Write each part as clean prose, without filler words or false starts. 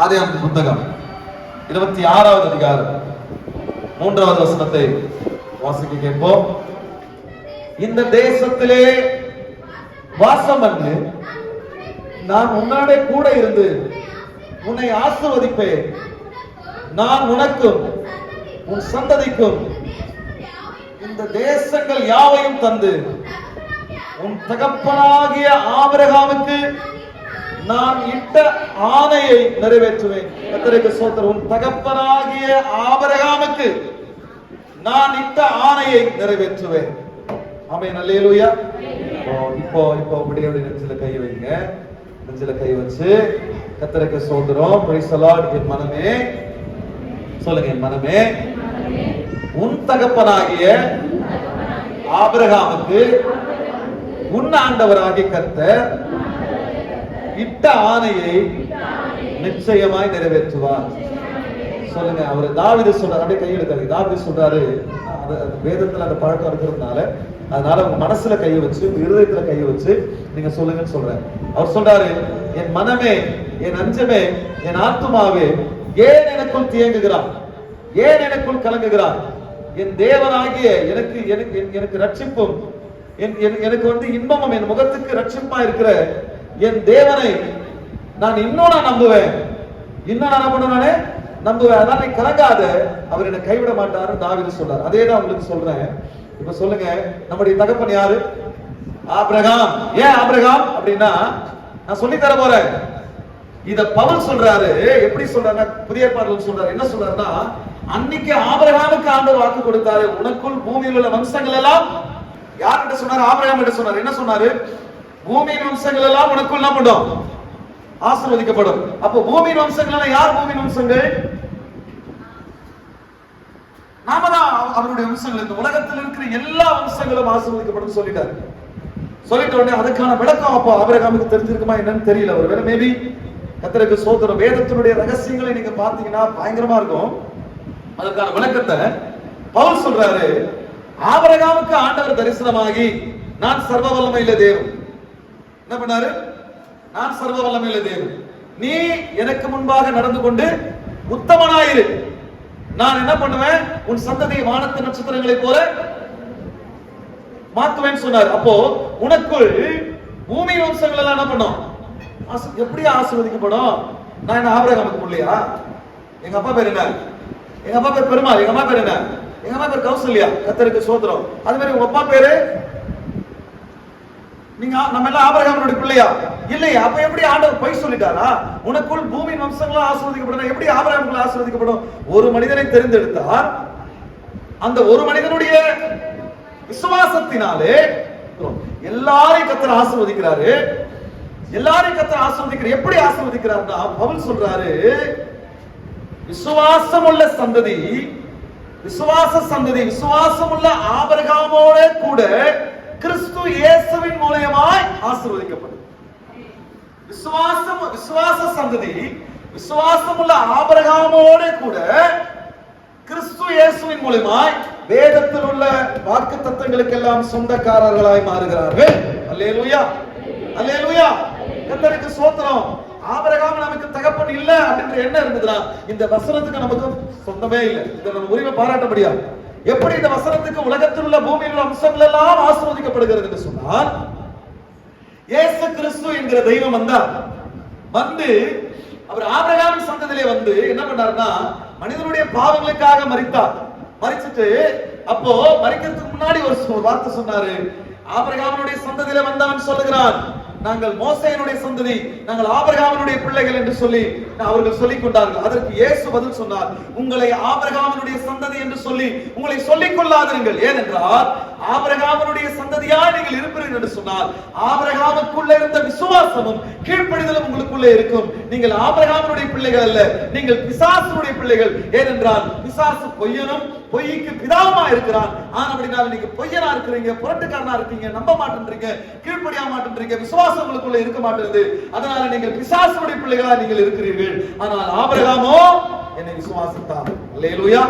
ஆதியாகமம் புத்தகம் 26வது அதிகாரம் 3வது வசனத்தை வாசிக்க கேட்போம். இந்த தேசத்திலே வாசம் பண்ணு, நான் உன்னோட கூட இருந்து உன்னை ஆசீர்வதிப்பேன். நான் உனக்கும் உன் சந்ததிக்கும் இந்த தேசங்கள் யாவையும் தந்து உன் தகப்பனாகிய ஆபிரகாமுக்கு நான் இட்ட ஆணையை நிறைவேற்றுவேன். கர்த்தருக்கு ஸ்தோத்திரம். உன் தகப்பனாகிய ஆபிரகாமுக்கு நான் இட்ட ஆணையை நிறைவேற்றுவேன். ஆமென். அல்லேலூயா. இப்போ அப்படியே நெஞ்சில கை வைங்க. நெஞ்சில கை வச்சு கர்த்தருக்கு ஸ்தோத்திரம். Praise the Lord. என் மனமே சொல்லுங்க, என் மனமே உன் தகப்பனாகிய ஆபிரகாமுக்கு உன் ஆண்டவராகிய கர்த்தர் இட்ட ஆணையை நிச்சயமாய் நிறைவேற்றுவார். சொல்லுங்க. அவர் தாவீது சொல்றாரு, அப்படியே கையெழுத்தாரு. தாவீது சொல்றாரு, வேதத்துல அந்த பழக்கம் இருக்கிறதுனால அதனால உங்க மனசுல கையை வச்சு இருதயத்துல கையை வச்சு நீங்க சொல்லுங்கன்னு சொல்றேன். அவர் சொல்றாரு, என் மனமே, என் அஞ்சமே, என் ஆத்துமாவே ஏன் எனக்குள் தியங்குகிறான், ஏன் எனக்குள் கலங்குகிறான்? என் தேவனாகிய எனக்கு ரட்சிப்பும் எனக்கு இன்பமும் என் முகத்துக்கு ரட்சிப்பா இருக்கிற என் தேவனை நான் இன்னும் நம்புவேன். இன்னும் நான் பண்ணுவேன், நம்புவேன். அதனால நீ கலங்காத, அவர் என்னை கைவிட மாட்டாரு தாவீது சொல்றாரு. அதே தான் உங்களுக்கு சொல்றேன். இப்ப சொல்லுங்க, நம்முடைய தகப்பன் யாரு? ஆபிரகாம். ஏன் ஆபிரகாம் அப்படின்னா நான் சொல்லி தர போறேன். இத பவுல் சொல்றாரு. எப்படி சொல்றாருன்னா, புதிய ஏற்பாடுல சொல்றாரு. என்ன சொல்றாருன்னா, அன்னைக்கு ஆபிரகாமுக்கு ஆண்டவர் வாக்கு கொடுத்தாரு, உனக்குள் பூமியில் உள்ள வம்சங்கள் எல்லாம். யார்கிட்ட சொன்னாரு? ஆபிரகாம் கிட்ட சொன்னாரு. என்ன சொன்னாரு? பூமியின் வம்சங்கள் எல்லாம் உனக்குள் என்ன பண்ணும்? ஆசீர்வதிக்கப்படும். அப்போ பூமியின் வம்சங்கள் யார்? பூமியின் வம்சங்கள் நாம தான் அவருடைய வம்சங்கள். இந்த உலகத்தில் இருக்கிற எல்லா வம்சங்களும் ஆசீர்வதிக்கப்படும் சொல்லிட்டாரு. சொல்லிட்ட உடனே அதுக்கான விளக்கம் அப்போ ஆபிரகாமுக்கு தெரிஞ்சிருக்குமா என்னன்னு தெரியல. ஒரு வேளை மேபி கர்த்தருக்கு ஸ்தோத்திரம். வேதத்தினுடைய ரகசியங்களை நீங்க பாத்தீங்கன்னா பயங்கரமா இருக்கும். அதற்கான விளக்கத்தை பவுல் சொல்றாரு. ஆபிரகாமுக்கு ஆண்டவர் தரிசனமாகி, நான் சர்வ வல்லமையுள்ள தேவன். என்ன பண்ணாரு? நான் சர்வ வல்லமையுள்ள தேவன், நீ எனக்கு முன்பாக நடந்து கொண்டு உத்தமனாயிரு. நான் என்ன பண்ணுவேன்? உன் சந்ததியை வானத்து நட்சத்திரங்களை போல மாத்துவேன்னு சொன்னார். அப்போ உனக்குள் பூமி வம்சங்கள் எல்லாம் என்ன பண்ணும்? எப்படி ஆசீர்வதிக்கப்படும்? நான் என்ன ஆபிரகாமுக்கு பிள்ளையா? எங்க அப்பா பேர் என்ன? எங்க அப்பா பேர் பெருமாள். எங்க அம்மா பேர் என்ன? எங்க அம்மா பேர் கௌசல்யா. கர்த்தருக்கு ஸ்தோத்திரம். அது மாதிரி உங்க அப்பா பேரு? நீங்க நம்ம எல்லாம் ஆபிரகாமுடைய பிள்ளையா? இல்லையா? அப்ப எப்படி ஆண்டவர் பொய் சொல்லிட்டாரா? உனக்குள் பூமியின் வம்சங்களும் ஆசீர்வதிக்கப்படும். எப்படி ஆபிரகாமுக்குள்ள ஆசீர்வதிக்கப்படும்? ஒரு மனிதனை தெரிந்தெடுத்தார். அந்த ஒரு மனிதனுடைய விசுவாசத்தினாலே எல்லாரையும் கர்த்தர் ஆசீர்வதிக்கிறாரு. எல்லாரையும் கர்த்தர் ஆசீர்வதிக்கிறார். எப்படி ஆசீர்வதிக்கிறார்னா, பவுல் சொல்றாரு, விசுவாசம் உள்ள சந்ததி, விசுவாசம் உள்ள ஆபிரகாமோட கூட கிறிஸ்து இயேசுவின் மூலமாய் ஆசீர்வதிக்கப்படும். விசுவாச சந்ததி, விசுவாசம் உள்ள ஆபிரகாமோட கூட கிறிஸ்து இயேசுவின் மூலமாய் வேதத்தில் உள்ள வாக்கு தத்தங்களுக்கு எல்லாம் சொந்தக்காரர்களாய் மாறுகிறார்கள். அல்லேலூயா, அல்லேலூயா. கர்த்தருக்கு ஸ்தோத்திரம். ஆபிரகாம் நமக்கு தகப்பன் இல்ல அப்படின்ற எண்ணம் இருந்ததுனா இந்த வசனத்துக்கு நமக்கு சொந்தமே இல்லை. இதை நம்ம உரிமை பாராட்ட முடியாது. எப்படி இந்த வசனத்துக்கு உலகத்தில் உள்ள பூமியில் உள்ள அம்சங்கள் எல்லாம் ஆசீர்வதிக்கப்படுகிறது என்று சொன்னால், இயேசு கிறிஸ்து என்கிற தெய்வம் வந்து அவர் ஆபிரகாமின் சந்ததியிலே வந்து என்ன பண்ணாருன்னா, மனிதனுடைய பாவங்களுக்காக மரித்தார். மரிச்சிட்டு அப்போ மரிக்கிறதுக்கு முன்னாடி ஒரு வார்த்தை சொன்னாரு. ஆபிரகாமுடைய சந்ததியிலே வந்தவன் சொல்லுகிறான், நாங்கள் மோசேயினுடைய சந்ததி, நாங்கள் ஆபிரகாமுடைய பிள்ளைகள் என்று சொல்லி அவர்கள் சொல்லிக் கொண்டார்கள். அதற்கு இயேசு பதில் சொன்னார், உங்களை ஆபிரகாமுடைய சந்ததி என்று சொல்லி உங்களை சொல்லிக் கொள்ளாதீர்கள். ஏனென்றால் ஆபிரகாமுடைய சந்ததியா நீங்கள் இருப்பீர்கள் என்று சொன்னால், ஆபிரகாமுக்குள்ள இருந்த விசுவாசமும் கீழ்ப்படிதலும் உங்களுக்குள்ளே இருக்கும். நீங்கள் ஆபிரகாமுடைய பிள்ளைகள் அல்ல, நீங்கள் பிசாசுடைய பிள்ளைகள். ஏனென்றால் பிசாசு பொய்யனும் பொய்க்கு பிதாவுமா இருக்கிறான். ஆனபடினால நீங்க பொய்யனா இருக்கிறீங்க, புரட்டுக்காரனா இருக்கீங்க, நம்ப மாட்டேன்றீங்க, கீழ்ப்படியா மாட்டேன்றீங்க, விசுவாசம் உங்களுக்குள்ள இருக்க மாட்டேங்குது. அதனால நீங்கள் பிசாசுடைய பிள்ளைகளா நீங்கள் இருக்கிறீர்கள். ஆனால் ஆபிரகாமோ என்னை விசுவாசித்தார். அல்லேலூயா.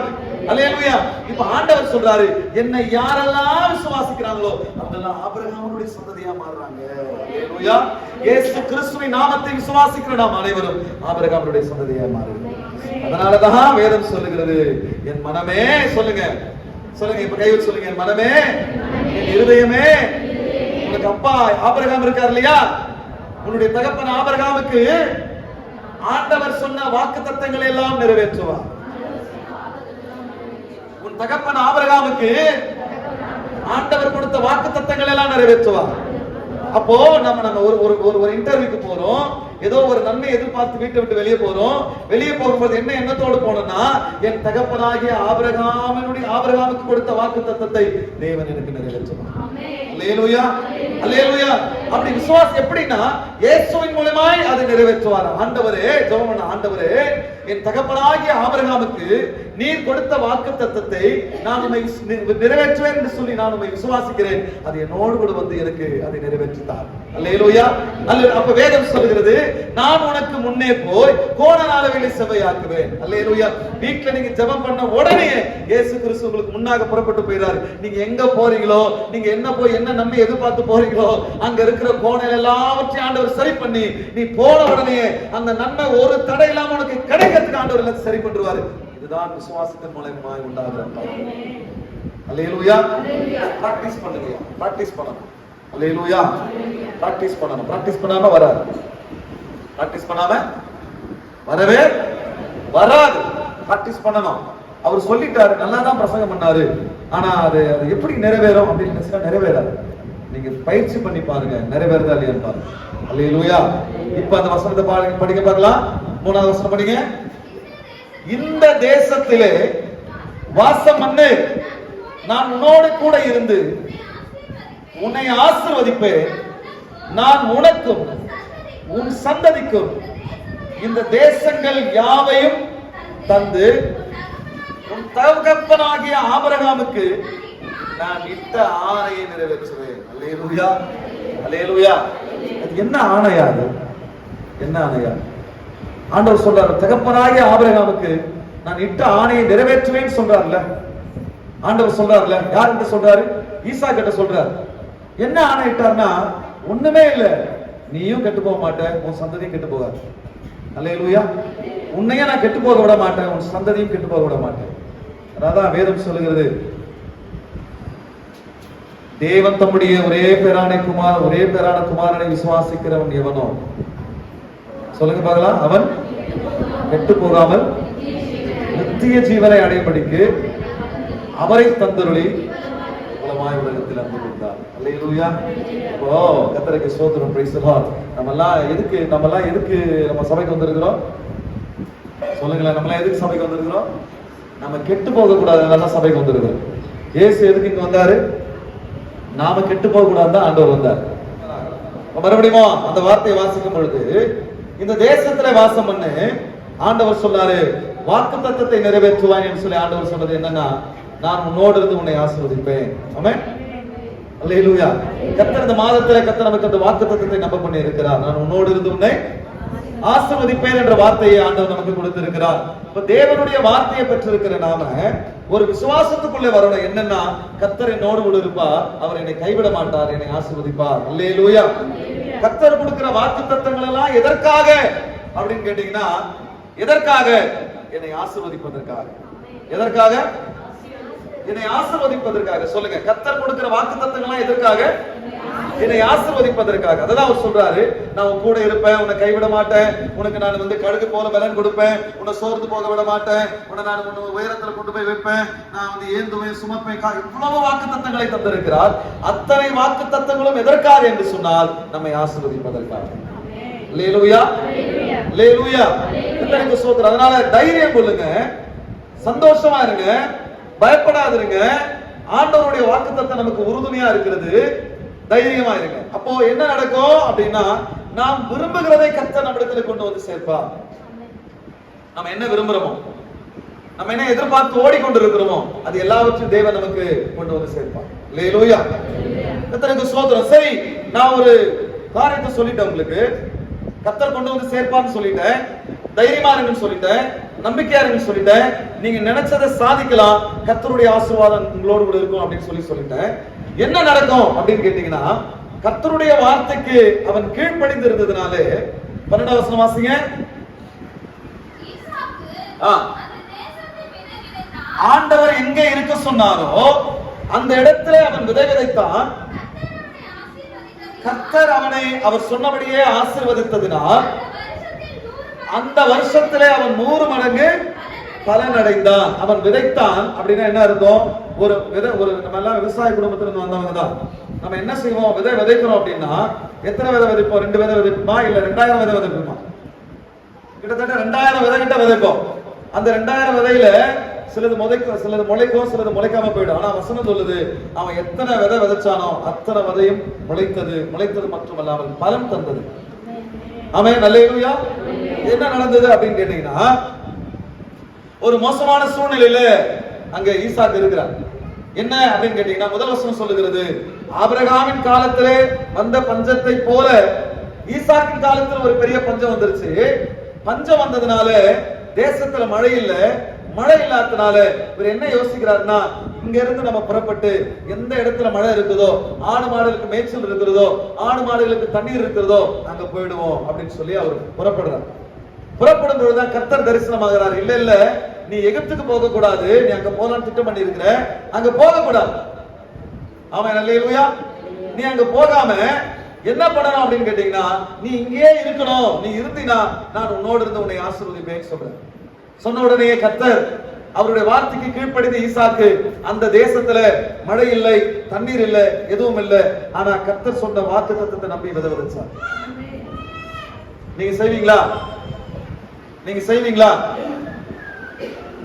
அல்லேலூயா. இப்ப ஆண்டவர் சொல்றாரு, என்னை யாரெல்லாம் விசுவாசிக்கிறாங்களோ அவங்கெல்லாம் ஆபிரகாமுடைய சந்ததியா மாறுறாங்க. அல்லேலூயா. இயேசு கிறிஸ்துவின் நாமத்தை விசுவாசிக்கிற நாம் அனைவரும் ஆபிரகாமுடைய சந்ததியா மாறுகிறோம். அதனாலதான் வேதம் சொல்லுகிறது, என் மனமே, சொல்லுங்க சொல்லுங்க, இப்ப கையில் சொல்லுங்க, என் மனமே, என் இருதயமே, உனக்கு அப்பா ஆபிரகாம் இருக்கார் இல்லையா, உன்னுடைய தகப்பன் ஆபிரகாமுக்கு ஆண்டவர் சொன்ன வாக்குத்தத்தங்களை எல்லாம் நிறைவேற்றுவார். உன் தகப்பன் ஆபிரகாமுக்கு ஆண்டவர் கொடுத்த வாக்குத்தத்தங்களை எல்லாம் நிறைவேற்றுவார். அப்போ நம்ம ஒரு இன்டர்வியூக்கு போறோம், ஏதோ ஒரு நன்மை எதிர்பார்த்து வீட்டை விட்டு வெளியே போறோம். வெளியே போகும்போது என்ன எண்ணத்தோடு போனோம்னா, என் தகப்பனாகிய ஆபிரகாமுக்கு கொடுத்த வாக்குத்தத்தத்தை தேவன் எனக்கு நிறைவேற்றுவார். அல்லேலூயா, அல்லேலூயா. அப்படி விசுவாசம் எப்படின்னா, இயேசுவின் மூலமாய் அதை நிறைவேற்றுவார். ஆண்டவரே, ஜெபம் பண்ண, ஆண்டவரே, என் தகப்பனாகிய ஆபிரகாமுக்கு நீர் கொடுத்த வாக்குத்தத்தத்தை நான் உம்மை நிறைவேற்றுவேன் என்று சொல்லி நான் உம்மை விசுவாசிக்கிறேன். அது என்னோடு கூட வந்து எனக்கு அதை நிறைவேற்றித்தார். அல்லேலூயா. அப்ப வேதம் சொல்கிறது, நான் உனக்கு முன்னே போய் கோணல் அளவிலே செவ்வையாக்குவேன். அல்லேலூயா. வீட்ல நீங்க ஜெபம் பண்ண உடனே இயேசு கிறிஸ்து உங்களுக்கு முன்னாக புறப்பட்டு போயிறாரு. நீங்க எங்க போறீங்களோ, நீங்க என்ன நன்மை எதிர்பார்த்து போறீங்களோ, அங்க இருக்கிற கோணல் எல்லாவற்றையும் ஆண்டவர் சரி பண்ணி, நீ போன உடனே அந்த நன்மை ஒரு தடை இல்லாம உனக்கு கிடைக்கிறதுக்கு ஆண்டவர் எல்லாம் சரி பண்ணுவாரு. இதுதான் விசுவாசத்தின் மூலமாய் உண்டாகிற பலன். அல்லேலூயா. பிராக்டீஸ் பண்ணுங்க, பிராக்டீஸ் பண்ணணும். அல்லேலூயா. பிராக்டீஸ் பண்ணணும். பிராக்டீஸ் பண்ணாம வராது. பிராக்டீஸ் பண்ணாம வரவே வராது. பிராக்டீஸ் பண்ணணும். அவர் சொல்லிட்டாரு, நல்லா தான் பிரசங்கம் பண்ணாரு, ஆனா அது எப்படி நிறைவேறும் அப்படின்னு நிறைவேறாது. நீங்க பயிற்சி பண்ணி பாருங்க, நிறைவேறதா இல்லையான்னு பாருங்க. அல்லேலூயா. இப்ப அந்த வசனத்தை படிக்க பார்க்கலாம். 3வது வசனம் படிங்க. இந்த தேசத்திலே வாசம் பண்ணு, நான் உன்னோடு கூட இருந்து உன்னை ஆசீர்வதிப்பேன். நான் உனக்கும் உன் சந்ததிக்கும் இந்த தேசங்கள் யாவையும் தந்து உன் தகப்பனாகிய ஆபிரகாமுக்கு நான் இட்ட ஆணையை நிறைவேற்றுவேன். அல்லேலூயா, அல்லேலூயா. அது என்ன ஆணையா? அது என்ன ஆணையா? ஆண்டவர் சொல்றாரு, தகப்பனாகிய ஆபிரகாமுக்கு நான் இட்ட ஆணையை நிறைவேற்றுவேன் சொல்றாருல்ல. ஆண்டவர் சொல்றாருல்ல. யார்கிட்ட சொல்றாரு? ஈசா கிட்ட சொல்றாரு. என்ன ஆணை இட்டார்னா, ஒண்ணுமே இல்ல, நீயும் கெட்டு போக மாட்டேன், உன் சந்ததியும் கெட்டு போகாது. அல்லேலூயா. உன்னையும் நான் கெட்டு போக விட மாட்டேன், உன் சந்ததியும் கெட்டு போக விட மாட்டேன். அதான் வேதம் சொல்லுகிறது, தேவன் தம்முடைய ஒரே பேரான குமாரனை விசுவாசிக்கிறவன் எவனோ, சொல்லுங்க பார்க்கலாம், அவன் கெட்டு போகாமல் நித்திய ஜீவனை அடையும்படிக்கு அவரை தந்தருளி மூலமாய் உலகத்தில் அன்பு கொடுத்தார். அல்லேலூயா. இப்போ கர்த்தருக்கு ஸ்தோத்திரம். Praise the Lord. நம்மலாம் எதுக்கு நம்ம சபைக்கு வந்திருக்கிறோம்? சொல்லுங்களேன். நம்மலாம் எதுக்கு சபைக்கு வந்திருக்கிறோம்? நம்ம கெட்டு போக கூடாதுனால சபைக்கு வந்திருக்கிறோம். இயேசு எதுக்கு இங்க வந்தாரு? நாம கெட்டு போக கூடாதுதான் ஆண்டவர் வந்தார். மறுபடியும் அந்த வார்த்தையை வாசிக்கும் பொழுது, இந்த தேசத்துல வாசம் பண்ணு, ஆண்டவர் சொன்னாரு, வாக்குத்தத்தத்தை நிறைவேற்றுவான் என்று சொல்லி ஆண்டவர் சொன்னது என்னன்னா, நான் உன்னோடு இருந்து உன்னை ஆசீர்வதிப்பேன். ஆமென். அல்லேலூயா. கர்த்தர் இந்த மாதத்துல கர்த்தர் நமக்கு அந்த வாக்குத்தத்தத்தை நம்ப பண்ணி இருக்கிறார். நான் உன்னோடு இருந்து உன்னை ஆசீர்வதிப்பேன் என்ற வார்த்தையை ஆண்டவர் நமக்கு கொடுத்திருக்கிறார். இப்ப தேவனுடைய வார்த்தையை பெற்றிருக்கிற நாம ஒரு விசுவாசத்துக்குள்ளே வரணும். என்னன்னா, கர்த்தர் என்னோடு கூட இருப்பார், அவர் என்னை கைவிட மாட்டார், என்னை ஆசீர்வதிப்பார். அல்லேலூயா. கர்த்தர் கொடுக்கிற வாக்குத்தத்தங்கள் எல்லாம் எதற்காக அப்படின்னு கேட்டீங்கன்னா, எதற்காக? என்னை ஆசீர்வதிப்பதற்காக. எதற்காக? என்னை ஆசீர்வதிப்பதற்காக. சொல்லுங்க, கர்த்தர் கொடுக்கிற வாக்குத்தத்தங்கள் எதற்காக? என்னை ஆசீர்வதிப்பதற்காக. அதான் அவர் சொல்றாரு, நான் உன் கூட இருப்பேன், உன்னை கைவிட மாட்டேன், உனக்கு நான் கழுகு போல பலன் கொடுப்பேன், உன்னை சோர்ந்து போக விட மாட்டேன், உன்னை நான் உயரத்துல கொண்டு போய் வைப்பேன், நான் ஏந்துவேன், சுமப்பேன். இவ்வளவு வாக்குத்தத்தங்களை தந்திருக்கிறார். அத்தனை வாக்குத்தத்தங்களும் எதற்காக என்று சொன்னால், நம்மை ஆசீர்வதிப்பதற்காக. அல்லேலூயா, அல்லேலூயா. கர்த்தருக்கு ஸ்தோத்திரம். அதனால தைரியம் கொள்ளுங்க, சந்தோஷமா இருங்க, பயப்படாதிருங்க. ஆண்டவருடைய வாக்குத்தத்தம் நமக்கு உறுதுணையா இருக்கிறது. தைரியமா இருங்க. அப்போ என்ன நடக்கும் அப்படின்னா, நாம் விரும்புகிறதை கர்த்தர் நம்மிடத்தில் கொண்டு வந்து சேர்ப்பார். நம்ம என்ன விரும்புறோமோ, நம்ம என்ன எதிர்பார்த்து ஓடிக்கொண்டிருக்கிறோமோ, அது எல்லாவற்றையும் தேவன் நமக்கு கொண்டு வந்து சேர்ப்பார். அல்லேலூயா. கர்த்தருக்கு ஸ்தோத்திரம். சரி, நான் ஒரு காரியத்தை சொல்லிட்டேன் உங்களுக்கு. கர்த்தர் கொண்டு வந்து சேர்ப்பான்னு சொல்லிட்டேன், தைரியமா இருக்குன்னு சொல்லிட்டேன். நம்பிக்கையா இருக்குன்னு சொல்லிட்டேன். நீங்க நினைச்சதை சாதிக்கலாம், கர்த்தருடைய ஆசீர்வாதம் உங்களோடு கூட இருக்கும் அப்படின்னு சொல்லிட்டேன். என்ன நடக்கும் அப்படின்னு கேட்டீங்கன்னா, கர்த்தருடைய வார்த்தைக்கு அவன் கீழ்ப்படிந்து இருந்ததுனாலே 12 வசனம் வாசிங்க. ஆண்டவர் எங்கே இருக்க சொன்னாரோ அந்த இடத்துல அவன் விதை விதைத்தான். கர்த்தர் அவனை அவர் சொன்னபடியே ஆசீர்வதித்ததினால் அந்த வருஷத்திலே அவன் 100 மடங்கு பலன் அடைந்தான். அவன் விதைத்தான் அப்படின்னா என்ன அர்த்தம்? ஒரு நம்ம எல்லாம் விவசாய குடும்பத்துல இருந்து வந்தவங்க தான். நம்ம என்ன செய்வோம்? விதை விதைக்கிறோம் அப்படின்னா எத்தனை விதை விதைப்போம்? 2 விதை விதைப்போமா இல்ல 2000 விதை விதைப்போமா? கிட்டத்தட்ட 2000 விதை கிட்ட விதைப்போம். அந்த 2000 விதையில சிலது முளைக்கும், சிலது முளைக்கும், சிலது முளைக்காம போயிடும். ஆனா வசனம் சொல்லுது, அவன் எத்தனை விதை விதைச்சானோ அத்தனை விதையும் முளைத்தது மட்டுமல்லாமல் பலன் தந்தது. ஆமென், அல்லேலூயா. என்ன நடந்தது அப்படின்னு கேட்டீங்கன்னா, ஒரு மோசமான சூழ்நிலையில அங்க ஈசாக்கு இருக்கிறார். என்ன அப்படின்னு கேட்டீங்கன்னா, முதல் வசனம் சொல்லுகிறது, ஆபிரகாமின் காலத்திலே வந்த பஞ்சத்தை போல ஈசாக்கின் காலத்துல ஒரு பெரிய பஞ்சம் வந்துருச்சு. பஞ்சம் வந்ததுனால தேசத்துல மழை இல்ல. மழை இல்லாதனால இவர் என்ன யோசிக்கிறாருன்னா, இங்க இருந்து நம்ம புறப்பட்டு எந்த இடத்துல மழை இருக்குதோ, ஆடு மாடுகளுக்கு மேய்ச்சல் இருக்கிறதோ, ஆடு மாடுகளுக்கு தண்ணீர் இருக்கிறதோ அங்க போயிடுவோம் அப்படின்னு சொல்லி அவர் புறப்படுறார். புறப்படும் பொழுதுதான் கர்த்தர் தரிசனமாகிறார். இல்ல இல்ல, நீ எகிப்துக்கு போக கூடாது, நீ அங்க போலான்னு திட்டம் பண்ணி இருக்கிற, அங்க போக கூடாது. ஆமென், அல்லேலூயா. நீ அங்க போகாம என்ன பண்ணணும் அப்படின்னு கேட்டீங்கன்னா, நீ இங்கேயே இருக்கணும். நீ இருந்தீனா நான் உன்னோடு இருந்து உன்னை ஆசீர்வதிப்பேன் சொல்றேன். சொன்ன உடனே கர்த்தர் அவருடைய வார்த்தைக்கு கீழ்ப்படிந்த ஈசாக்கு அந்த தேசத்துல மழை இல்லை, தண்ணீர் இல்லை, எதுவும் இல்லை. ஆனா கர்த்தர் சொன்ன வாக்கு தத்தத்தை நம்பி விதை விதைச்சார். நீங்க செய்வீங்களா? நீங்க செய்வீங்களா?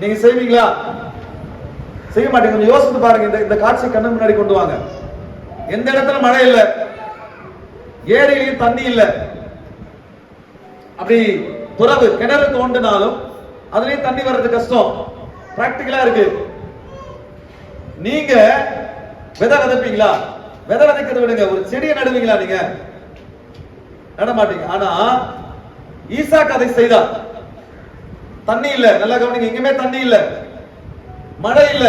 நீங்க செய்வீங்களா? செய்ய மாட்டீங்க. கொஞ்சம் யோசித்து பாருங்க. இந்த காட்சி கண்ணு முன்னாடி கொண்டு வாங்க. எந்த இடத்துல மழை இல்லை, ஏரியிலையும் தண்ணி இல்லை, அப்படி துறவு கிணறு தோண்டினாலும் அதுலயும் தண்ணி வர்றது கஷ்டம். பிராக்டிகலா இருக்கு. நீங்க விதை விதைப்பீங்களா? விதை விதைக்கிறது விடுங்க, ஒரு செடியை நடுவீங்களா? நீங்க நட மாட்டீங்க. ஆனா ஈசாக்கு அதை செய்தார். தண்ணி இல்ல, நல்லா கவனிங்க, எங்குமே தண்ணி இல்ல, மழை இல்ல,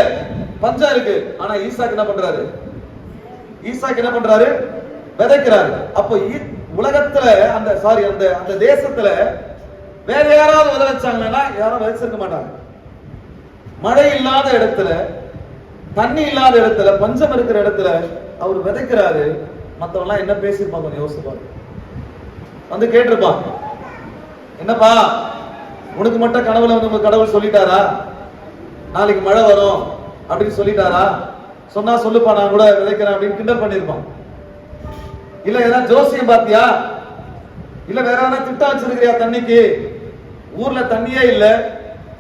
பஞ்சம் இருக்கு. ஆனா ஈசாக்கு என்ன பண்றாரு? ஈசாக்கு என்ன பண்றாரு? விதைக்கிறாரு. அப்போ உலகத்துல அந்த தேசத்துல வேற யாராவது விதை வச்சாங்கன்னா யாரும் விதைச்சிருக்க மாட்டாங்க. மழை இல்லாத இடத்துல, தண்ணி இல்லாத இடத்துல, பஞ்சம் இருக்கிற இடத்துல அவர் விதைக்கிறாரு. மத்தவங்க எல்லாம் என்ன பேசிருப்பாங்க கொஞ்சம் யோசிப்பாங்க. வந்து கேட்டிருப்பாங்க, என்னப்பா உனக்கு மட்டும் கனவுல வந்து உங்க கடவுள் சொல்லிட்டாரா நாளைக்கு மழை வரும் அப்படின்னு சொல்லிட்டாரா? சொன்னா சொல்லுப்பா, நான் கூட விதைக்கிறேன் அப்படின்னு கிண்டல் பண்ணிருப்பான். இல்ல ஏதாவது ஜோசியம் பாத்தியா? இல்ல வேற ஏதாவது திட்டம் வச்சிருக்கிறியா? தண்ணிக்கு ஊர்ல தண்ணியே இல்ல,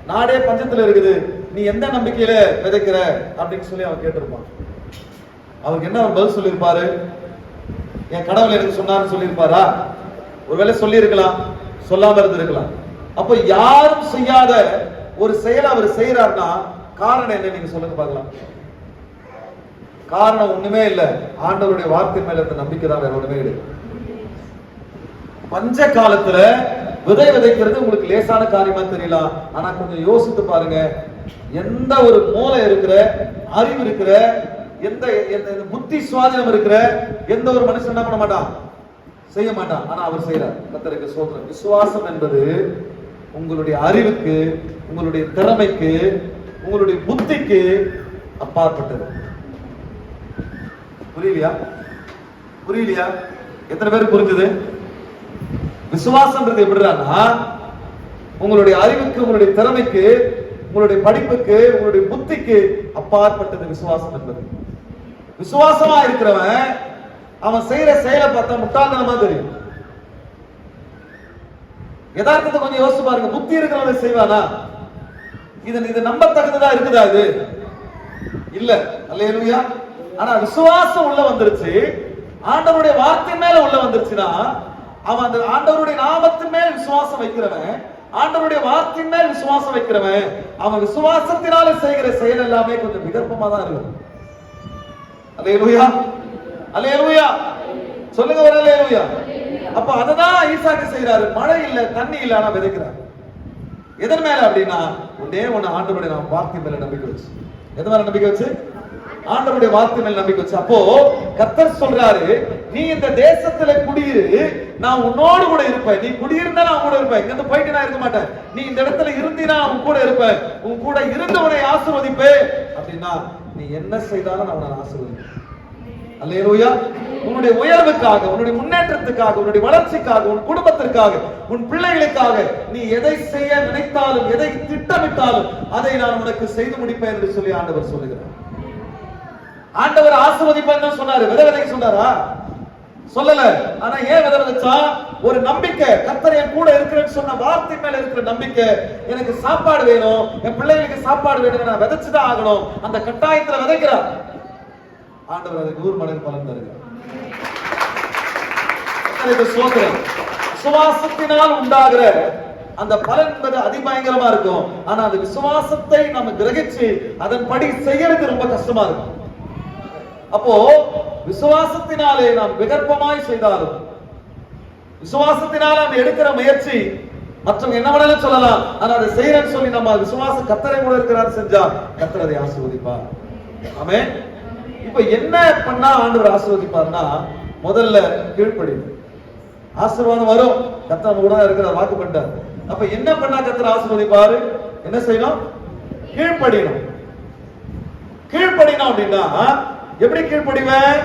நாடே பஞ்சத்துல இருக்குது, நீ எந்த நம்பிக்கையில விதைக்கிற அப்படின்னு சொல்லி அவன் கேட்டிருப்பான். அவருக்கு என்ன ஒரு பதில் சொல்லியிருப்பாரு? என் கடவுள் எனக்கு சொன்னான்னு சொல்லியிருப்பாரா? ஒருவேளை சொல்லி இருக்கலாம், சொல்லாம இருந்திருக்கலாம். அப்ப யாரும் செய்யாத ஒரு செயலை அவர் செய்யறாருன்னா காரணம் என்ன? நீங்க சொல்லுங்க பார்க்கலாம். காரணம் ஒண்ணுமே இல்ல, ஆண்டவருடைய வார்த்தை மேல இருந்த நம்பிக்கை தான், வேற ஒண்ணுமே இல்லை. பஞ்ச காலத்துல விதை விதைக்கிறது உங்களுக்கு லேசான காரியமா தெரியலாம். ஆனா கொஞ்சம் யோசித்து பாருங்க. எந்த ஒரு மூளை இருக்கிற, அறிவு இருக்கிற, எந்த புத்தி சுவாதீனம் இருக்கிற எந்த ஒரு மனுஷன் என்ன பண்ண மாட்டான்? செய்ய மாட்டான். ஆனா அவர் செய்யறார். கர்த்தருக்கு ஸ்தோத்திரம். விசுவாசம் என்பது உங்களுடைய அறிவுக்கு, உங்களுடைய திறமைக்கு, உங்களுடைய புத்திக்கு அப்பாற்பட்டது. புரியலையா? எத்தனை பேருக்கு புரிஞ்சது? விசுவாசம்ன்றது எப்படின்னா, உங்களுடைய அறிவுக்கு, உங்களுடைய திறமைக்கு, உங்களுடைய படிப்புக்கு, உங்களுடைய புத்திக்கு அப்பாற்பட்டது விசுவாசம் என்பது. விசுவாசமா இருக்கிறவன் அவன் செய்யற செயலை பார்த்தா முட்டாள்தனமா தெரியும். யதார்த்தத்தை கொஞ்சம் யோசிச்சு பாருங்க. புத்தி இருக்கிறவன் செய்வானா? இது நம்பத்தக்கதா இருக்குதா? இது இல்ல. அல்லேலூயா. ஆனா விசுவாசம் உள்ள வந்துருச்சு, ஆண்டவருடைய வார்த்தை மேல உள்ள வந்துருச்சுன்னா, அவன் அந்த ஆண்டவருடைய நாமத்தின் மேல் விசுவாசம் வைக்கிறவன், ஆண்டவருடைய வார்த்தையின் மேல் விசுவாசம் வைக்கிறவன், அவன் விசுவாசத்தினால செய்கிற செயல் எல்லாமே கொஞ்சம் விகற்பமா தான் இருக்கும். அல்லேலூயா, அல்லேலூயா சொல்லுங்க ஒரு அல்லேலூயா. அப்ப அததான் ஈசாக்கு செய்யறாரு. மழை இல்ல, தண்ணி இல்ல, ஆனா விதைக்கிறார். எதன் மேல அப்படின்னா ஒன்னே ஒண்ணு, ஆண்டவருடைய வார்த்தை மேல நம்பிக்கை வச்சு. எது மேல நம்பிக்கை வச்சு? ஆண்டவருடைய வார்த்தை மேல நம்பிக்கை வச்சு. அப்போ கர்த்தர் சொல்றாரு, நீ இந்த தேசத்துல குடியிரு, நான் உன்னோடு கூட இருப்பேன். நீ குடியிருந்தா நான் கூட இருப்பேன். இங்க இருந்து போயிட்டு நான் இருக்க மாட்டேன். நீ இந்த இடத்துல இருந்தீனா உன் கூட இருப்பேன். உன் கூட இருந்து உன்னை ஆசீர்வதிப்பேன் அப்படின்னா நீ என்ன செய்தாலும் நான் உன்னை ஆசீர்வதிப்பேன். அல்லேலூயா. உன்னுடைய உயர்வுக்காக, உன்னுடைய முன்னேற்றத்துக்காக, உன்னுடைய வளர்ச்சிக்காக, உன் குடும்பத்திற்காக, உன் பிள்ளைகளுக்காக நீ எதை செய்ய நினைத்தாலும், எதை திட்டமிட்டாலும் அதை நான் உனக்கு செய்து முடிப்பேன் என்று சொல்லி ஆண்டவர் சொல்லுகிறார். ஆண்டவர் ஆசீர்வதிப்பேன் சொன்னாரு. விதை விதைக்க சொன்னாரா? சொல்லல. ஆனா ஏன் விதை விதைச்சா? ஒரு நம்பிக்கை. கர்த்தர் என் கூட இருக்கிறேன்னு சொன்ன வார்த்தை மேல இருக்கிற நம்பிக்கை. எனக்கு சாப்பாடு வேணும், என் பிள்ளைகளுக்கு சாப்பாடு வேணும், நான் விதைச்சுதான் ஆகணும். அந்த கட்டாயத்துல விதைக்கிறார். ஆண்டவர் அதை 100 மடங்கு பலன் தருகிறார். விசுவாசத்தினால் உண்டாகிற அந்த பலன் என்பது அதிபயங்கரமா இருக்கும். ஆனா அந்த விசுவாசத்தை நம்ம கிரகிச்சு அதன்படி செய்யறது ரொம்ப கஷ்டமா இருக்கும். அப்போ விசுவாசத்தினாலே நாம் விகற்பமாய் செய்தாலும், விசுவாசத்தினால் நாம் எடுக்கிற முயற்சி மற்றவங்க என்ன வேணாலும் சொல்லலாம், ஆனா அதை செய்யறேன்னு சொல்லி நம்ம விசுவாசம் கர்த்தரை கூட இருக்கிறார் செஞ்சா கர்த்தர் அதை ஆசீர்வதிப்பார். ஆமென். இப்ப என்ன பண்ணா ஆண்டவர் ஆசீர்வதிப்பார்னா, முதல்ல கீழ்ப்படிவு. ஆசீர்வாதம் வரும், கர்த்தர் கூட இருக்கிற வாக்கு பண்ணிட்டார். அப்ப என்ன பண்ணா கர்த்தர் ஆசீர்வதிப்பாரு? என்ன செய்யணும்? கீழ்ப்படியணும். கீழ்ப்படியணும் அப்படின்னா எப்படி கீழ்ப்படிவேன்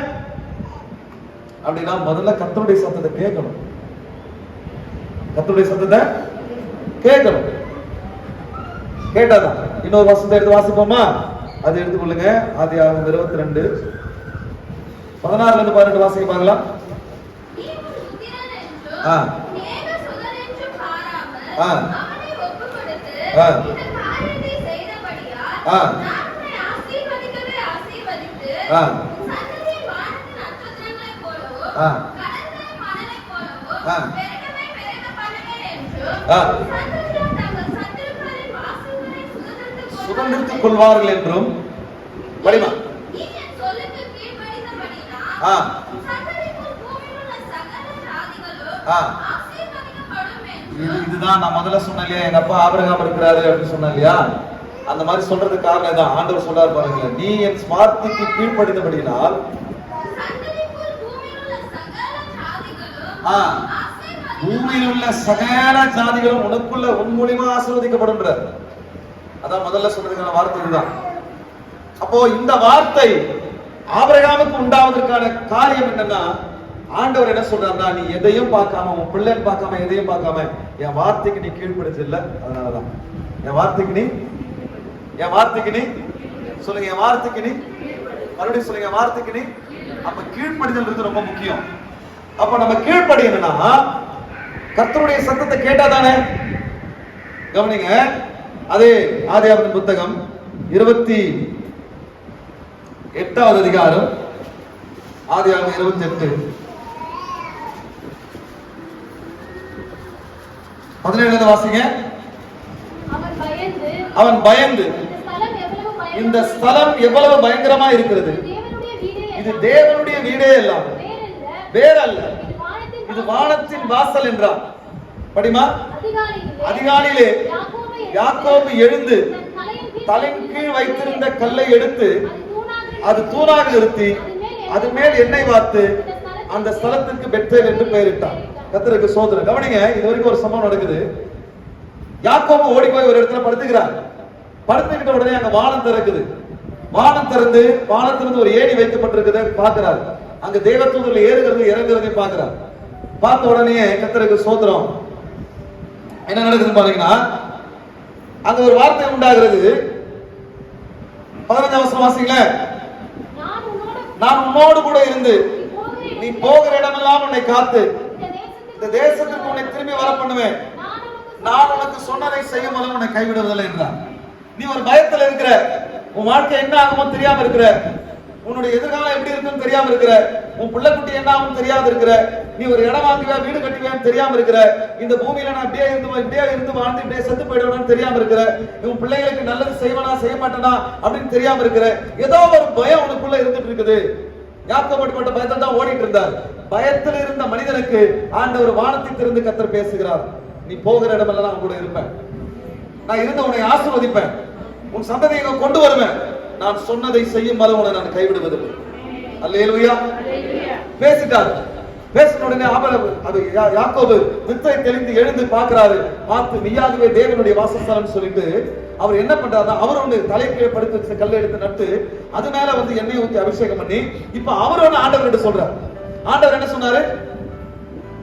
அப்படின்னா, முதல்ல கர்த்தருடைய சத்தத்தை கேட்கணும். கர்த்தருடைய சத்தத்தை கேட்கணும். கேட்டாதான். இன்னொரு வசனத்தை எடுத்து வாசிப்போமா? அது எடுத்துக்கொள்ளுங்க. ஆதியாகமம் 22 16 இருந்து 18 வாசிக்க பார்க்கலாம். சுதந்திரித்துக் கொள்வார்கள் என்றும் படிமா. இதுதான் நான் முதல்ல சொன்னேன் இல்லையா, எங்க அப்பா ஆபிரகாம் இருக்கிறாரு அப்படின்னு சொன்னேன் இல்லையா, அந்த மாதிரி சொல்றதுக்கு காரணம் தான். ஆண்டவர் சொல்றாரு பாருங்க, நீ என் வார்த்தைக்கு கீழ்ப்படிந்தபடியினால் பூமியில் உள்ள சகல ஜாதிகளும் உனக்குள்ள உன் மூலியமா ஆசீர்வதிக்கப்படும். அதான் முதல்ல சொல்றதுக்கான வார்த்தை இதுதான். அப்போ இந்த வார்த்தை ஆபிரகாமுக்கு உண்டாவதற்கான காரியம் என்னன்னா, ஆண்டவர் என்ன சொல்றாருன்னா, நீ எதையும் பார்க்காம, உன் பிள்ளைன்னு பார்க்காம, எதையும் பார்க்காம என் வார்த்தைக்கு நீ கீழ்ப்படுத்து இல்ல. அதனாலதான் என் வார்த்தைக்கு நீ சொல்லுங்க, என் வார்த்தைக்கு நீ மறுபடியும் சொல்லுங்க, என் வார்த்தைக்கு நீ. அப்ப கீழ்ப்படிதல் ரொம்ப முக்கியம். அப்ப நம்ம கீழ்ப்படியணும்னா கர்த்தருடைய சத்தத்தை கேட்டா தானே. கவனிங்க, அதே ஆதியாகமம் புத்தகம் 28வது அதிகாரம், ஆதியாகமம் 28 17 வாசிங்க. அவன் பயந்து, இந்த ஸ்தலம் எவ்வளவு பயங்கரமா இருக்கிறது, இது தேவனுடைய வீடே எல்லாம் வேறல்ல, இது வானத்தின் வாசல் என்றார். படிமா. அதிகாலையிலே யாக்கோபு எழுந்து தலையின் கீழ் வைத்திருந்த கல்லை எடுத்து அது தூணாக நிறுத்தி அது மேல் எண்ணெய் வார்த்து அந்த ஸ்தலத்துக்கு பெத்தேல் என்று பெயரிட்டார். கர்த்தருக்கு ஸ்தோத்திரம். கவனிங்க, இது வரைக்கும் ஒரு சம்பவம் நடக்குது. யாக்கோபு ஓடி போய் ஒரு இடத்துல படுத்துக்கிறார். படுத்துக்கிட்ட உடனே அங்க வானம் திறக்குது. வானம் திறந்து வானத்திலிருந்து ஒரு ஏணி வைக்கப்பட்டிருக்குது பாக்குறாரு. அங்க தேவதூதர்கள் ஏறுகிறது இறங்குறதை பாக்குறார். பார்த்த உடனே கர்த்தருக்கு ஸ்தோத்திரம், என்ன நடக்குதுன்னு பாத்தீங்கன்னா, அங்க ஒரு வார்த்தை உண்டாகிறது. 15 வசனம் வாசிங்களே. நான் உன்னோடு கூட இருந்து நீ போகிற இடமெல்லாம் உன்னை காத்து இந்த தேசத்துக்கு உன்னை திரும்பி வர பண்ணுவேன். நான் உனக்கு சொன்னதை செய்யும் போது உன்னை கைவிடுவதில்லை என்றார். நீ ஒரு பயத்துல இருக்கிற, உன் வாழ்க்கை என்ன ஆகுமோ தெரியாம இருக்கிற, உன்னுடைய எதிர்காலம் எப்படி இருக்குன்னு தெரியாம இருக்கிற, உன் பிள்ளை குட்டி என்ன ஆகும் தெரியாம இருக்கிற, நீ ஒரு இடம் வாங்குவா வீடு கட்டுவேன்னு தெரியாம இருக்கிற, இந்த பூமியில நான் இப்படியே இருந்து வாழ்ந்து இப்படியே செத்து போயிடுவேன்னு தெரியாம இருக்கிற, உன் பிள்ளைகளுக்கு நல்லது செய்வனா செய்ய மாட்டேனா அப்படின்னு தெரியாம இருக்கிற, ஏதோ ஒரு பயம் உனக்குள்ள இருந்துட்டு இருக்குது. யாக்கோபு அப்படிப்பட்ட பயத்தை தான் ஓடிட்டு இருந்தார். பயத்தில் இருந்த மனிதனுக்கு ஆண்டவர் வானத்தை திறந்து கர்த்தர் பேசுகிறார், நீ போகிற இடமெல்லாம் நான் கூட இருப்பேன். நான் இருந்து உன்னை ஆசீர்வதிப்பேன், உன் சந்ததியை கொண்டு வருவேன், நான் சொன்னதை செய்யும் வரை உன்னை நான் கைவிடுவதில்லை. அல்லேலூயா. பேசிட்டார். பேசின உடனே யாக்கோபு வித்தை தெளிந்து எழுந்து பார்க்கிறாரு. பார்த்து நீயாகவே தேவனுடைய வாசஸ்தலம் சொல்லிட்டு அவர் என்ன பண்றாருன்னா, அவர் ஒண்ணு தலைக்கீழே படுத்து வச்ச கல்லை எடுத்து நட்டு அது மேல வந்து எண்ணெய் ஊத்தி அபிஷேகம் பண்ணி இப்ப அவர் ஒண்ணு ஆண்டவர்கிட்ட சொல்றாரு. ஆண்டவர் என்ன சொன்னாரு?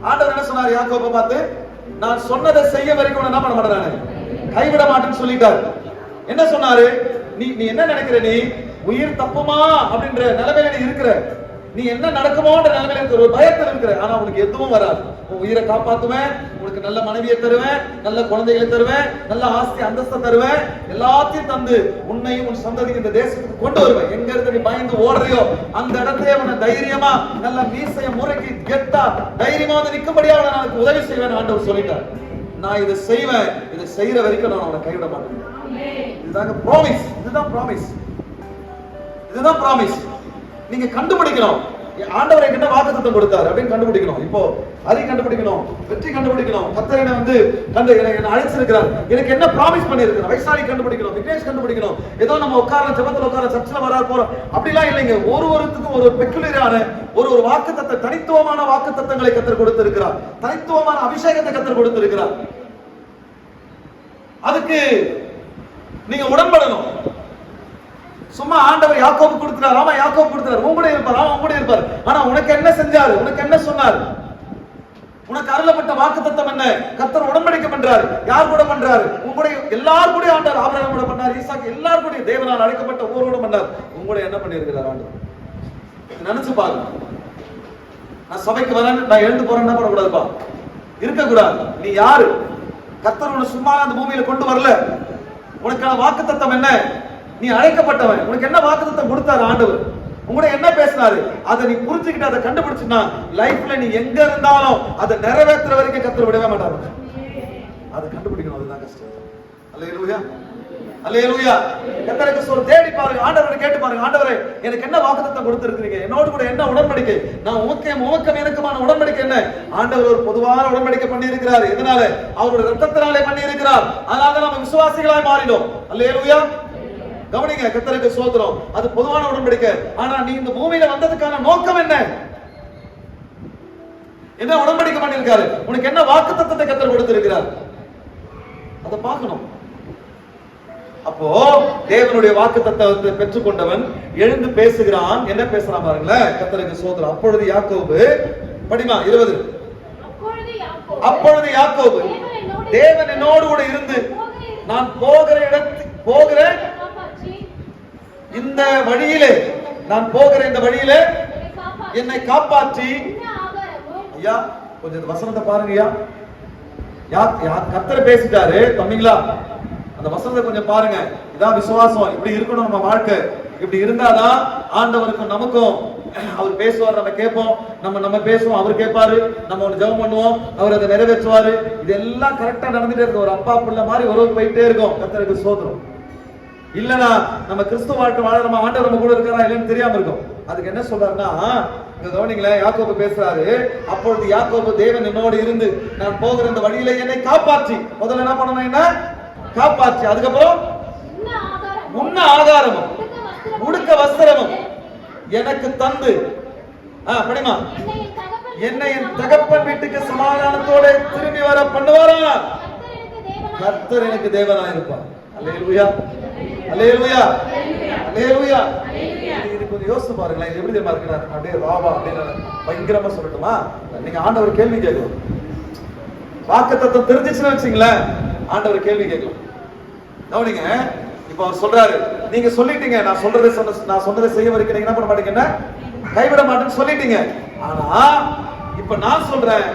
ஆண்டவர் என்ன சொன்னாரு? யாக்கோபை பார்த்து, நான் சொன்னதை செய்ய வரைக்கும் என்ன பண்ண மாட்டேன், கைவிட மாட்டேன்னு சொல்லிட்டாரு. என்ன சொன்னாரு? நீ என்ன நினைக்கிற? நீ உயிர் தப்புமா அப்படின்ற நிலைமையில நீ இருக்கிற, நீ என்ன நடக்குமோன்ற நிலைமையில இருக்கிற, ஒரு பயத்தில் இருக்கிற. ஆனா உனக்கு எதுவும் வராது. உன் உயிரை காப்பாத்துவேன், உனக்கு நல்ல மனைவியை தருவேன், நல்ல குழந்தைகளை தருவேன், நல்ல ஆஸ்தி அந்தஸ்தை தருவேன், எல்லாத்தையும் தந்து உன்னையும் உன் சந்ததி இந்த தேசத்துக்கு கொண்டு வருவேன். எங்க இருந்து நீ பயந்து ஓடுறியோ அந்த இடத்தையே உன்னை தைரியமா நல்ல மீசைய முறைக்கு கெத்தா தைரியமா வந்து நிக்கும்படியா நான் உதவி செய்வேன் ஆண்டவர் சொல்லிட்டார். நான் இதை செய்வேன், இதை செய்யற வரைக்கும் நான் உன்னை கைவிட மாட்டேன். இதுதாங்க ப்ராமிஸ். இதுதான் ப்ராமிஸ். இதுதான் ப்ராமிஸ். நீங்க கண்டுபிடிக்கணும் ஆண்டவர் என்கிட்ட வாக்குத்தத்தம் கொடுத்தாரு அப்படின்னு கண்டுபிடிக்கணும். இப்போ அதை கண்டுபிடிக்கணும், வெற்றி கண்டுபிடிக்கணும். கர்த்தர் என்னை வந்து என்னை அழைச்சிருக்கிறார், எனக்கு என்ன ப்ராமிஸ் பண்ணியிருக்கிறார். வைசாலி கண்டுபிடிக்கணும், விக்னேஷ் கண்டுபிடிக்கணும். ஏதோ நம்ம உட்கார ஜெபத்துல உட்கார சர்ச்சில் வர போறோம் அப்படிலாம் இல்லைங்க. ஒருவருக்கும் ஒரு பெக்குலரான ஒரு வாக்குத்தத்த, தனித்துவமான வாக்குத்தத்தங்களை கர்த்தர் கொடுத்திருக்கிறார். தனித்துவமான அபிஷேகத்தை கர்த்தர் கொடுத்திருக்கிறார். அதுக்கு நீங்க உடன்படணும். சும்மா ஆண்டவர் யாக்கோபு கொடுக்கிறார், ஆமா யாக்கோபு கொடுக்கிறார், உன் கூட இருப்பார், ஆமா உன் கூட இருப்பார். ஆனா உனக்கு என்ன செஞ்சாரு? உனக்கு என்ன சொன்னார்? உனக்கு அருளப்பட்ட வாக்குத்தத்தம் என்ன? கர்த்தர் உடன்படிக்கை பண்றாரு. யார் கூட பண்றாரு? உன் கூட எல்லாரும் கூட ஆண்டவர். ஆபிரகாம் கூட பண்ணார், ஈசாக்கு எல்லாரும் கூட தேவனால் அழைக்கப்பட்ட ஒவ்வொரு கூட பண்ணார். உன் கூட என்ன பண்ணியிருக்கிறார் ஆண்டவர்? நினைச்சு பாருங்க. நான் சபைக்கு வரேன், நான் எழுந்து போறேன், என்ன பண்ணக்கூடாதுப்பா, இருக்கக்கூடாது. நீ யாரு? கர்த்தர் உன்னை சும்மா அந்த பூமியில கொண்டு வரல. உனக்கான வாக்குத்தத்தம் என்ன? நீ அழைக்கப்பட்டவன். உனக்கு என்ன வாக்குத்தத்தம் கொடுத்தாரு ஆண்டவர்? உங்களோட என்ன பேசினாரு? அதை நீ புரிஞ்சுக்கிட்டு அதை கண்டுபிடிச்சுனா லைஃப்ல நீ எங்க இருந்தாலும் அதை நிறைவேற்றுற வரைக்கும் கர்த்தர் விடவே மாட்டாரு. அதை கண்டுபிடிக்கணும், அதுதான் கஷ்டம். அல்லேலூயா, அல்லேலூயா. கர்த்தருக்கு சொல்ல தேடி பாருங்க, ஆண்டவரை கேட்டு பாருங்க. ஆண்டவரே எனக்கு என்ன வாக்குத்தத்தம் கொடுத்திருக்கீங்க? என்னோடு கூட என்ன உடன்படிக்கை? நான் உமக்கும் எனக்குமான உடன்படிக்கை என்ன? ஆண்டவர் ஒரு பொதுவான உடன்படிக்கை பண்ணி இருக்கிறார். எதனால? அவருடைய ரத்தத்தினாலே பண்ணி இருக்கிறார். அதனால நம்ம விசுவாசிகளாய் மாறினோம். அல்லேலூயா. கவனிங்க, கர்த்தருக்கு ஸ்தோத்திரம். அது பொதுவான உடன்படிக்கை. ஆனா நீ இந்த பூமியில வந்ததுக்கான நோக்கம் என்ன? என்ன உடன்படிக்கை பண்ணியிருக்காரு? உனக்கு என்ன வாக்குத்தத்தத்தை கர்த்தர் கொடுத்திருக்கிறார்? அதை பார்க்கணும். அப்போ தேவனுடைய வாக்குத்தத்தத்தை பெற்றுக்கொண்டவன் எழுந்து பேசுகிறான். என்ன பேசுறான் பாருங்களேன். கர்த்தருக்கு ஸ்தோத்திரம். அப்பொழுது யாக்கோபு, படிமா 20. அப்பொழுது யாக்கோபு, தேவன் என்னோடு கூட இருந்து நான் போகிற இந்த வழியிலே, நான் போகிற இந்த வழியிலே என்னை காப்பாற்றி. ஐயா கொஞ்சம் வசனத்தை பாருங்க. கர்த்தர் பேசிட்டாரு தம்பிங்களா, அந்த வசனத்தை கொஞ்சம் பாருங்க. இதான் விசுவாசம். இப்படி இருக்கணும் நம்ம வாழ்க்கை. இப்படி இருந்தாதான் ஆண்டவருக்கும் நமக்கும், அவர் பேசுவார், நம்ம கேட்போம், நம்ம பேசுவோம், அவர் கேட்பாரு, நம்ம ஒன்று ஜெபம் பண்ணுவோம், அவர் அதை நிறைவேற்றுவாரு. இதெல்லாம் கரெக்டா நடந்துட்டே இருக்கும். ஒரு அப்பா பிள்ளை மாதிரி ஒரு போயிட்டே இருக்கும். கர்த்தருக்கு ஸ்தோத்திரம். இல்லனா நம்ம கிறிஸ்துவ வாழ்க்கை வாழ நம்ம ஆண்டவர் நம்ம கூட இருக்காரா இல்லன்னு தெரியாம இருக்கும். அதுக்கு என்ன சொல்றாருன்னா, இங்க கவனிங்களேன், யாக்கோபு பேசுறாரு. அப்பொழுது யாக்கோபு, தேவன் என்னோடு இருந்து நான் போகிற இந்த வழியில என்னை காப்பாற்றி. முதல்ல என்ன பண்ணணும்? என்ன காப்பாற்றி. அதுக்கப்புறம் உண்ண ஆகாரமும் உடுக்க வஸ்திரமும் எனக்கு தந்து, படிமா, என்னை என் தகப்பன் வீட்டுக்கு சமாதானத்தோட திரும்பி வர பண்ணுவாரா? கர்த்தர் எனக்கு தேவனா இருப்பார். அல்லேலூயா, அல்லேலூயா, அல்லேலூயா. இது கொஞ்சம் யோசிச்சு பாருங்களேன். இது எப்படி தெரியுமா இருக்கிறார்? அப்படியே ராவா அப்படின்னு பயங்கரமா சொல்லட்டுமா? நீங்க ஆண்டவர் கேள்வி கேட்கலாம். வாக்குத்தத்தம் தெரிஞ்சிச்சுன்னு வச்சுங்களேன், ஆண்டவர் கேள்வி கேட்கலாம். கவனிங்க, இப்ப அவர் சொல்றாரு, நீங்க சொல்லிட்டீங்க, நான் சொன்னதை செய்ய வரைக்கும் நீங்க என்ன பண்ண மாட்டீங்கன்னா கைவிட மாட்டேன்னு சொல்லிட்டீங்க. ஆனா இப்ப நான் சொல்றேன்,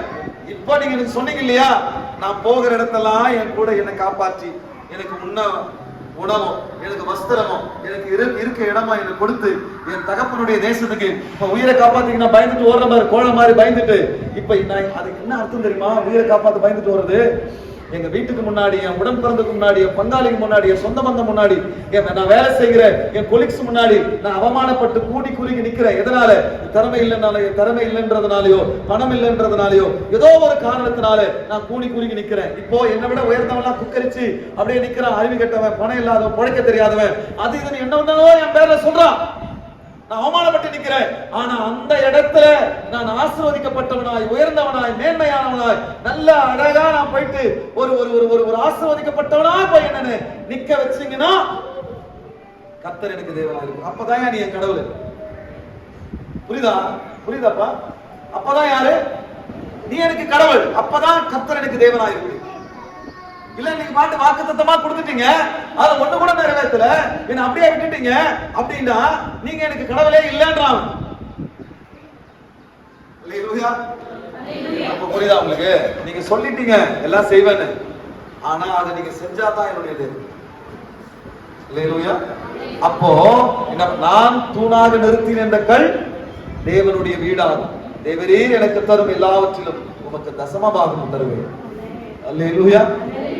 இப்ப நீங்க எனக்கு சொன்னீங்க இல்லையா, நான் போகிற இடத்தெல்லாம் என் கூட என்னை காப்பாற்றி, எனக்கு உணவும் எனக்கு வஸ்திரமும் எனக்கு இருக்க இடமா எனக்கு கொடுத்து என் தகப்பனுடைய தேசத்துக்கு இப்ப உயிரை காப்பாத்தீங்கன்னா பயந்துட்டு ஓடுற மாதிரி, கோழ மாதிரி பயந்துட்டு. இப்ப அதுக்கு என்ன அர்த்தம் தெரியுமா? உயிரை காப்பாத்து பயந்துட்டு ஓடுறது. எங்க வீட்டுக்கு முன்னாடி, என் உடன் பிறந்ததுக்கு முன்னாடி, என் பங்காளிக்கு முன்னாடி, என் சொந்த பந்தம் முன்னாடி, நான் வேலை செய்கிற என் கொலிக்ஸ் முன்னாடி நான் அவமானப்பட்டு கூடி குறுகி நிக்கிறேன். எதனால? திறமை இல்லைன்றதுனாலயோ, பணம் இல்லைன்றதுனாலயோ, ஏதோ ஒரு காரணத்தினால நான் கூடி குறுகி நிக்கிறேன். இப்போ என்னை விட உயர்ந்தவன் குக்கரிச்சு அப்படியே நிக்கிறான், அறிவு கெட்டவன், பணம் இல்லாதவன், பிழைக்க தெரியாதவன், அது இது என்ன என் பேர்ல சொல்றான். நான் அவமானப்பட்டு நிற்கிறேன். ஆனா அந்த இடத்துல நான் ஆசீர்வதிக்கப்பட்டவனாய், உயர்ந்தவனாய், மேன்மையானவனாய், நல்ல அழகா நான் போயிட்டு ஒரு ஒரு ஒரு ஒரு ஆசீர்வதிக்கப்பட்டவனா போய் என்ன நிக்க வச்சீங்கன்னா கர்த்தர் எனக்கு தேவனா இருக்கும். அப்பதான் நீ என் கடவுள். புரியுதாப்பா? அப்பதான் யாரு? நீ எனக்கு கடவுள். அப்பதான் கர்த்தர் எனக்கு தேவனா இருக்கு. இல்ல நீங்க பாட்டு வாக்குத்தத்தமா கொடுத்துட்டீங்க, அத ஒண்ணு கூட நிறைவேற்றல, என்ன அப்படியே விட்டுட்டீங்க அப்படின்னா நீங்க எனக்கு கடவுளே இல்லன்றான். அல்லேலூயா. அப்ப புரியுதா உங்களுக்கு? நீங்க சொல்லிட்டீங்க எல்லாம் செய்வேன்னு, ஆனா அதை நீங்க செஞ்சாதான் என்னுடையது. அல்லேலூயா. அப்போ நான் தூணாக நிறுத்தின இந்த கல் தேவனுடைய வீடாகும். தேவரீர் எனக்கு தரும் எல்லாவற்றிலும் உமக்கு தசமபாகம் தருவேன். அல்லேலூயா.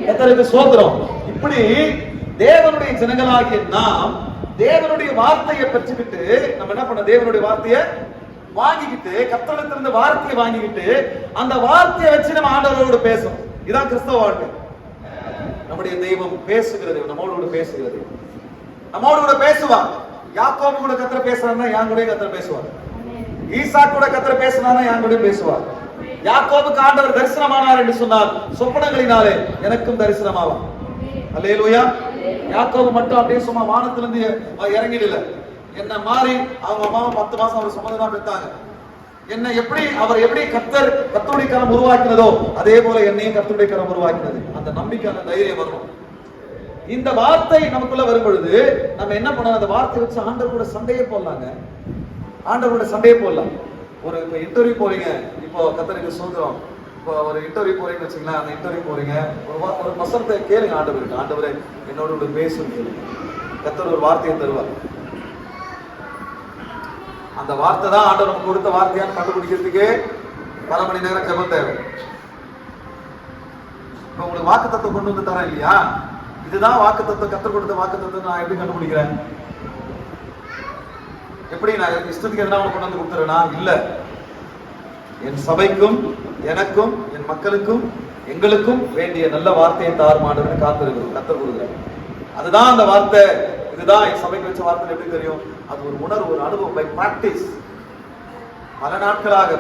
கர்த்தருக்கு ஸ்தோத்திரம். இப்படி தேவனுடைய ஜனங்களாகிய நாம் தேவனுடைய வார்த்தையை பெற்றுக்கிட்டு நம்ம என்ன பண்ண, தேவனுடைய வார்த்தையை வாங்கிக்கிட்டு, கர்த்தரிடத்திலிருந்து வார்த்தையை வாங்கிக்கிட்டு அந்த வார்த்தையை வச்சு நம்ம ஆண்டவரோடு பேசணும். இதான் கிறிஸ்தவ வாழ்க்கை. நம்முடைய தெய்வம் பேசுகிறது, நம்மோடு பேசுகிறது, நம்மோடு கூட பேசுவார். யாக்கோபு கூட கர்த்தர் பேசுறாருன்னா என் கூட கர்த்தர் பேசுவார். ஈசாக்கு கூட கர்த்தர் பேசுறாருன்னா என் கூட பேசுவார். யாக்கோபுக்கு ஆண்டவர் தரிசனமானார் என்று சொன்னார், சொப்பனங்களினாலே எனக்கும் தரிசனமாவார். அல்லேலூயா. யாக்கோபு மட்டும் அப்படியே சும்மா வானத்திலிருந்து இறங்கிடல. என்ன மாறி அவங்க அம்மாவை 10 மாசம் அவர் சுமந்துதான் பெற்றாங்க. என்ன அவர் எப்படி கர்த்தருடைய கரம் உருவாக்கினதோ அதே போல என்னையும் கர்த்தருடைய கரம் உருவாக்கினது. அந்த நம்பிக்கை, அந்த தைரியம் வரணும். இந்த வார்த்தை நமக்குள்ள வரும் பொழுது நம்ம என்ன பண்ணணும், அந்த வார்த்தை வச்சு ஆண்டவர் கூட சண்டையே போடலாங்க. ஆண்டவர் கூட சண்டையே போடலாம். ஒரு இப்போ இன்டர்வியூ போறீங்க, இப்போ கர்த்தருக்கு ஸ்தோத்திரம், இப்போ ஒரு இன்டர்வியூ போறீங்கன்னு வச்சுங்களேன். அந்த இன்டர்வியூ போறீங்க, ஒரு வசனத்தை கேளுங்க ஆண்டவருக்கு. ஆண்டவரே என்னோட பேசுன்னு கேளுங்க. கர்த்தர் ஒரு வார்த்தையை தருவார். அந்த வார்த்தை தான் ஆண்டவர் நமக்கு கொடுத்த வார்த்தையான்னு கண்டுபிடிக்கிறதுக்கு பல மணி நேரம் ஜெபம் தேவை. இப்போ உங்களுக்கு வாக்கு தத்துவம் கொண்டு வந்து தரேன் இல்லையா, இதுதான் வாக்கு தத்துவம், கர்த்தர் கொடுத்த வாக்கு தத்துவம் நான் எப்படி கண்டுபிடிக்கிறேன்? எப்படி நான் இஷ்டத்துக்கு எதனா கொண்டு வந்து கொடுத்துறேனா? இல்ல. என் சபைக்கும் எனக்கும் என் மக்களுக்கும் எங்களுக்கும் வேண்டிய நல்ல வார்த்தையை தாறுமாடுன்னு காத்திருக்கிறோம். கர்த்தர் கொடுக்குறேன். அதுதான் அந்த வார்த்தை. இதுதான் என் சபைக்கு வச்ச வார்த்தை. எப்படி தெரியும்? அது ஒரு உணர்வு, ஒரு அனுபவம், பை பிராக்டிஸ். பல நாட்களாக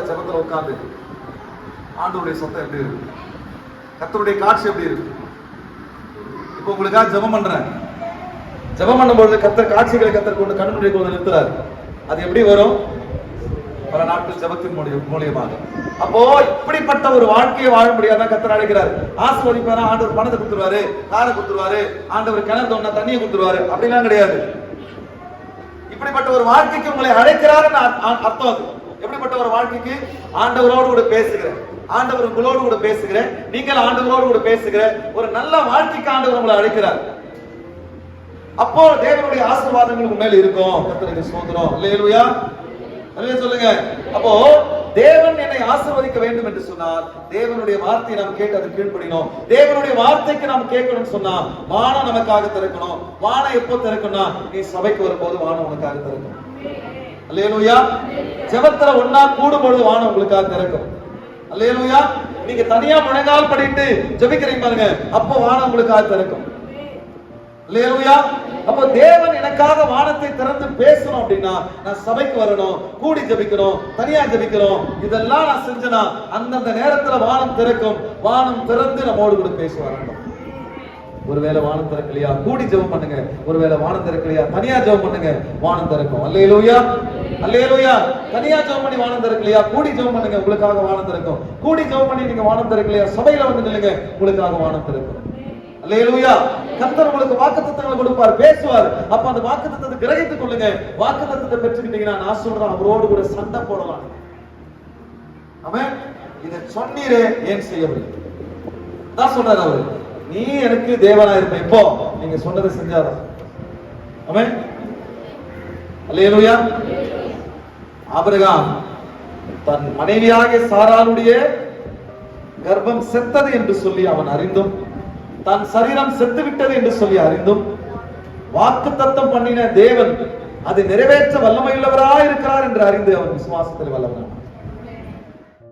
ஜெபத்துல உட்கார்ந்து ஆண்டவருடைய சத்தம் எப்படி இருக்கு, கர்த்தருடைய காட்சி எப்படி இருக்கு. இப்போ உங்களுக்காக ஜெபம் பண்றேன். ஜெபம் பண்ணும்போது கர்த்தர் காட்சிகளை கொண்டு கண்ணுடைய கொண்டு நிறுத்துறாரு. அது எப்படி வரும்? பல நாட்கள் ஜெபத்தின் மூலியமாக. அப்போ இப்படிப்பட்ட ஒரு வாழ்க்கையை வாழ முடியாதான் கர்த்தர் அழைக்கிறார். ஆசீர்வதிப்பாரா? ஆண்டவர் பணத்தை கொடுத்துருவாரு, காரை கொடுத்துருவாரு, ஆண்டவர் கிணறு தோண்டா தண்ணியை கொடுத்துருவாரு, அப்படிலாம் கிடையாது. இப்படிப்பட்ட ஒரு வாழ்க்கைக்கு உங்களை அழைக்கிறாருன்னு அர்த்தம். அது எப்படிப்பட்ட ஒரு வாழ்க்கைக்கு? ஆண்டவரோடு கூட பேசுகிறேன், ஆண்டவர் உங்களோடு கூட பேசுகிறேன், நீங்கள் ஆண்டவரோடு கூட பேசுகிற ஒரு நல்ல வாழ்க்கைக்கு ஆண்டவர் உங்களை அழைக்கிறார். அப்போ தேவனுடைய ஆசீர்வாதங்கள் மேல இருக்கும். கர்த்தருக்கு ஸ்தோத்திரம். அல்லேலூயா. அல்லேலூயா சொல்லுங்க. அப்போ தேவன் என்னை ஆசீர்வதிக்க வேண்டும் என்று சொன்னால் தேவனுடைய வார்த்தையை நாம் கேட்டு அதை கீழ்ப்படினோம். தேவனுடைய வார்த்தைக்கு நாம் கேட்கணும்னு சொன்னா வானம் நமக்காக திறக்கணும். வானம் எப்போ திறக்கணும்னா நீ சபைக்கு வரும்போது வானம் உனக்காக திறக்கும். அல்லேலூயா. ஜெபத்துல ஒண்ணா கூடும் பொழுது வானம் உங்களுக்காக திறக்கும். அல்லேலூயா. நீங்க தனியா முழங்கால் படிட்டு ஜெபிக்கிறீங்க பாருங்க, அப்போ வானம் உங்களுக்காக திறக்கும். அல்லேலூயா. அப்ப தேவன் எனக்காக வானத்தை திறந்து பேசணும் அப்படின்னா நான் சபைக்கு வரணும், கூடி ஜெபிக்கணும், தனியா ஜெபிக்கணும். இதெல்லாம் நான் செஞ்சேனா அந்தந்த நேரத்துல வானம் திறக்கும். வானம் திறந்து நம்மோடு கூட பேசுவாங்க. ஒருவேளை வானம் திறக்கலையா, கூடி ஜெபம் பண்ணுங்க. ஒருவேளை வானம் திறக்கலையா, தனியா ஜெபம் பண்ணுங்க, வானம் திறக்கும். அல்லேலூயா. அல்லேலூயா. தனியா ஜெபம் பண்ணி வானம் திறக்கலையா, கூடி ஜெபம் பண்ணுங்க, உங்களுக்காக வானம் திறக்கும். கூடி ஜெபம் பண்ணி நீங்க வானம் திறக்கலையா, சபையில வந்து நில்லுங்க, உங்களுக்காக வானம் திறக்கும். அல்லேலூயா. கர்த்தர் உங்களுக்கு வாக்குத்தத்தங்களை கொடுப்பார், பேசுவார். அப்ப அந்த வாக்குத்தத்தத்தை கிரகித்துக் கொள்ளுங்க. வாக்குத்தத்தத்தை பெற்றுக்கிட்டீங்கன்னா நான் சொல்றேன், அவரோடு கூட சண்டை போடலாம். ஆமென். இதை சொன்னீரே ஏன் செய்யவில்லை தான் சொல்றாரு அவரு. நீ எனக்கு தேவனா இருப்ப, இப்போ நீங்க சொன்னதை செஞ்சாதான். ஆமென். அல்லேலூயா. ஆபிரகாம் தன் மனைவியாகிய சாராளுடைய கர்ப்பம் செத்தது என்று சொல்லி அவன் அறிந்தும், தன் சரீரம் செத்து விட்டது என்று சொல்லி அறிந்தும், வாக்குத்தத்தம் பண்ணின தேவன் அதை நிறைவேற்ற வல்லமையுள்ளவராய் இருக்கிறார் என்று அறிந்து அவன் விசுவாசத்தில் வல்லவனான்.